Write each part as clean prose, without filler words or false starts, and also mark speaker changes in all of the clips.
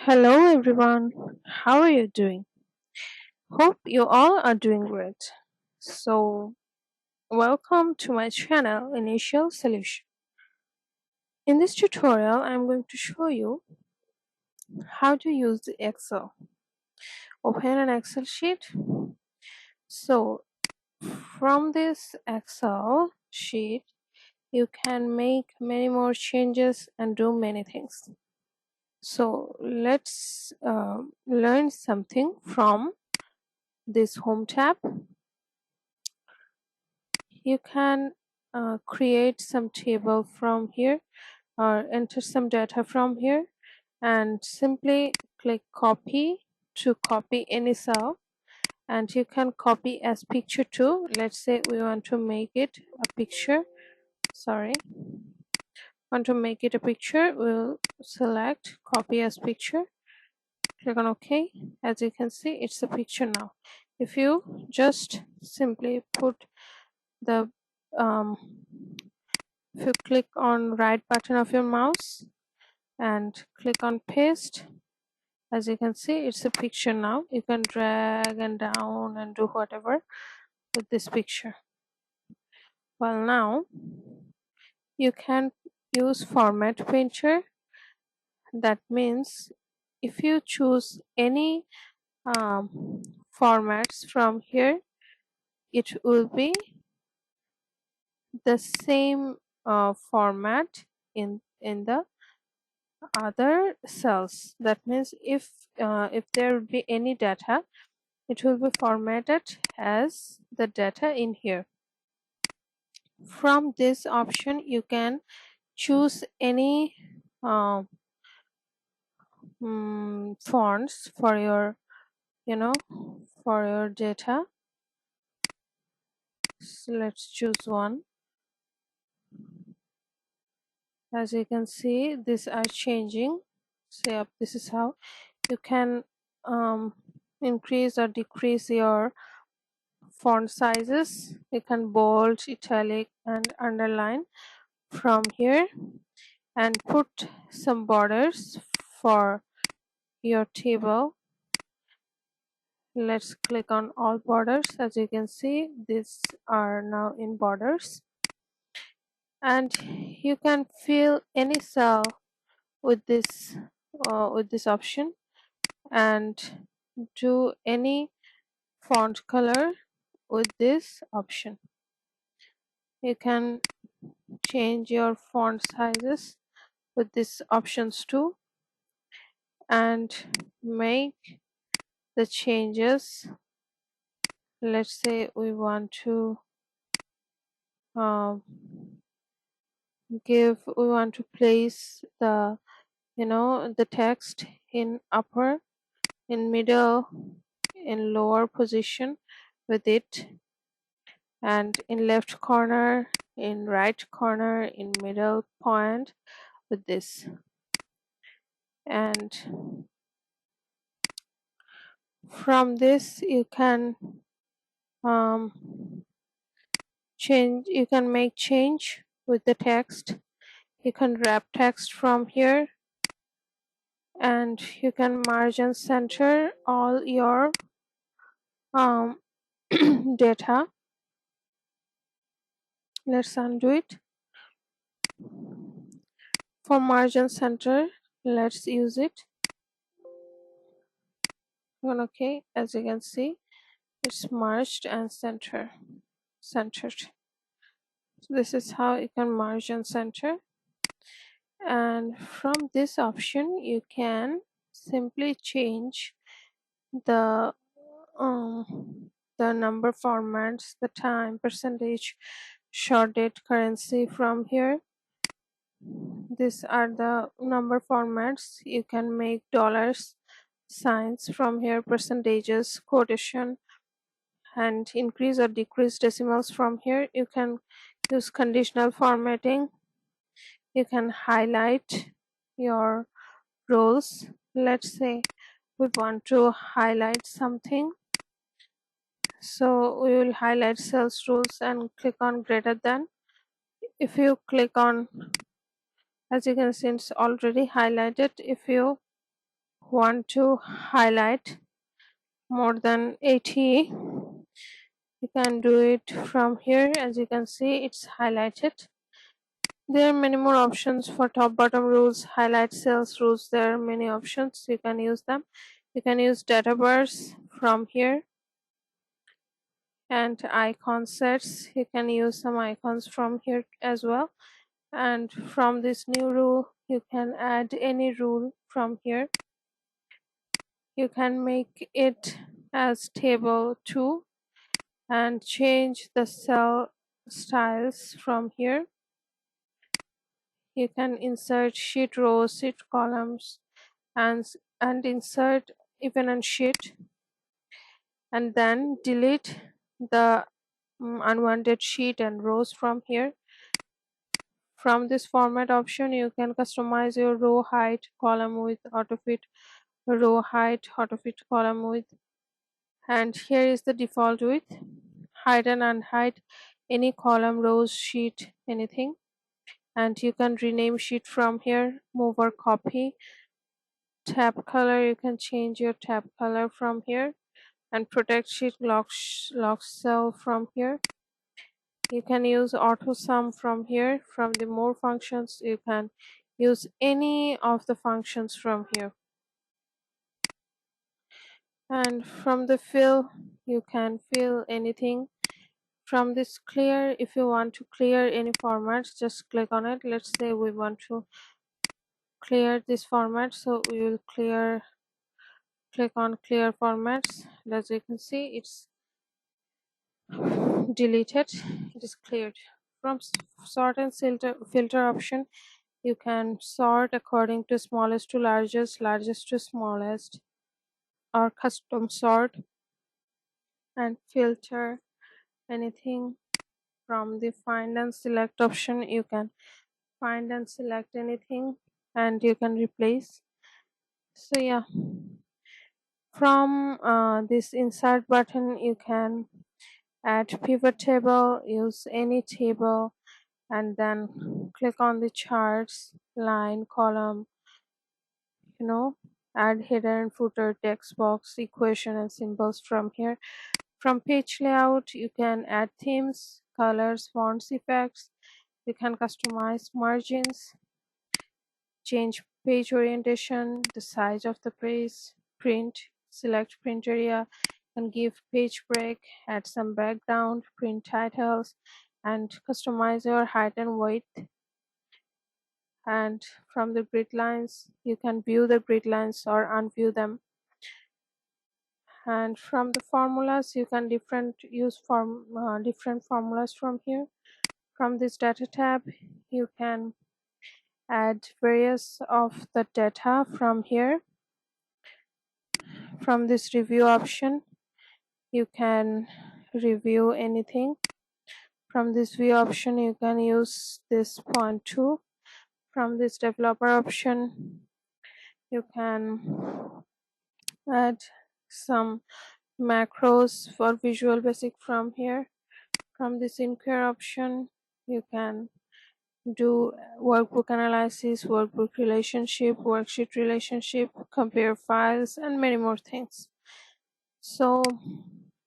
Speaker 1: Hello everyone, how are you doing? Hope you all are doing great. So, welcome to my channel Initial Solution. In this tutorial, I'm going to show you how to use the Excel. Open an Excel sheet. So, from this Excel sheet, you can make many more changes and do many things. So, let's learn something from this Home tab. You can create some table from here or enter some data from here and simply click copy to copy any cell, and you can copy as picture too. Let's say we want to make it a picture. Want to make it a picture, we'll select copy as picture, click on OK. As you can see, it's a picture now. If you just simply put the um, if you click on right button of your mouse and click on paste, as you can see, it's a picture now. You can drag and down and do whatever with this picture. Well, now you can use format painter. That means if you choose any formats from here, it will be the same format in the other cells. That means if there will be any data, it will be formatted as the data in here. From this option you can choose any fonts for your for your data. So let's choose one. As you can see, these are changing. So yep, this is how you can increase or decrease your font sizes. You can bold, italic and underline from here and put some borders for your table. Let's click on all borders. As you can see, these are now in borders, and you can fill any cell with this option and do any font color with this option. You can change your font sizes with these options too and make the changes. Let's say we want to um, we want to place the text in upper, in middle, in lower position with it, and in left corner, in right corner, in middle point with this. And from this you can make change with the text. You can wrap text from here, and you can margin center all your data. Let's undo it. For margin center, let's use it. Okay, as you can see, it's merged and centered. So this is how you can merge and center. And from this option you can simply change the number formats, the time, percentage, short date, currency from here. These are the number formats. You can make dollars signs from here, percentages, quotation, and increase or decrease decimals from here. You can use conditional formatting. You can highlight your rows. Let's say we want to highlight something, so we will highlight sales rules and click on greater than. If you click on, as you can see, it's already highlighted. If you want to highlight more than 80, you can do it from here. As you can see, it's highlighted. There are many more options for top bottom rules, highlight cells rules. There are many options, you can use them. You can use data bars from here, and icon sets, you can use some icons from here as well. And from this new rule, you can add any rule from here. You can make it as table 2 and change the cell styles from here. You can insert sheet rows, sheet columns, and insert even a sheet, and then delete the unwanted sheet and rows from here. From this format option, you can customize your row height, column width, autofit, row height, autofit, column width. And here is the default width. Hide and unhide any column, rows, sheet, anything. And you can rename sheet from here, move or copy. Tab color, you can change your tab color from here. And protect sheet lock cell from here. You can use auto sum from here. From the more functions, you can use any of the functions from here. And from the fill, you can fill anything. From this clear, if you want to clear any format, just click on it. Let's say we want to clear this format, so we will click on clear formats. As you can see, it's deleted, it is cleared. From sort and filter option, you can sort according to smallest to largest, largest to smallest, or custom sort, and filter anything. From the find and select option, you can find and select anything, and you can replace. So yeah, from this insert button, you can add pivot table, use any table, and then click on the charts, line, column, add header and footer, text box, equation, and symbols from here. From page layout, you can add themes, colors, fonts, effects. You can customize margins, change page orientation, the size of the page, print, select print area, and give page break, add some background, print titles, and customize your height and weight. And from the grid lines, you can view the grid lines or unview them. And from the formulas, you can use different formulas from here. From this data tab, you can add various of the data from here. From this review option, you can review anything. From this view option, you can use this point 2. From this developer option, you can add some macros for Visual Basic from here. From this inquire option, you can do workbook analysis, workbook relationship, worksheet relationship, compare files, and many more things. So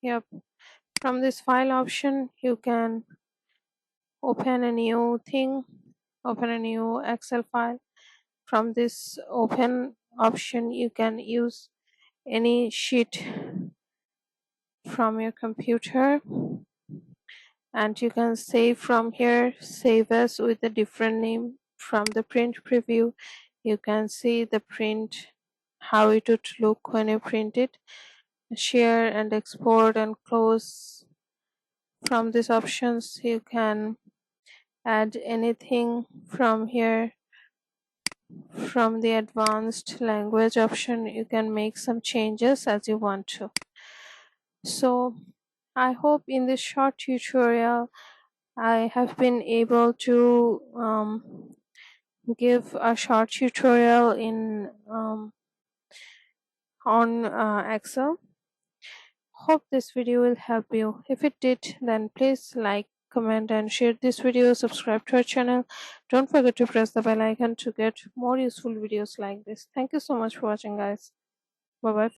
Speaker 1: yep, from this file option, you can open a new thing, open a new Excel file. From this open option, you can use any sheet from your computer, and you can save from here, save as with a different name. From the print preview, you can see the print, how it would look when you print it, share and export and close. From these options, you can add anything from here. From the advanced language option, you can make some changes as you want to. So I hope in this short tutorial I have been able to give a short tutorial on Excel. Hope this video will help you. If it did, then please like, comment and share this video. Subscribe to our channel. Don't forget to press the bell icon to get more useful videos like this. Thank you so much for watching, guys. Bye bye.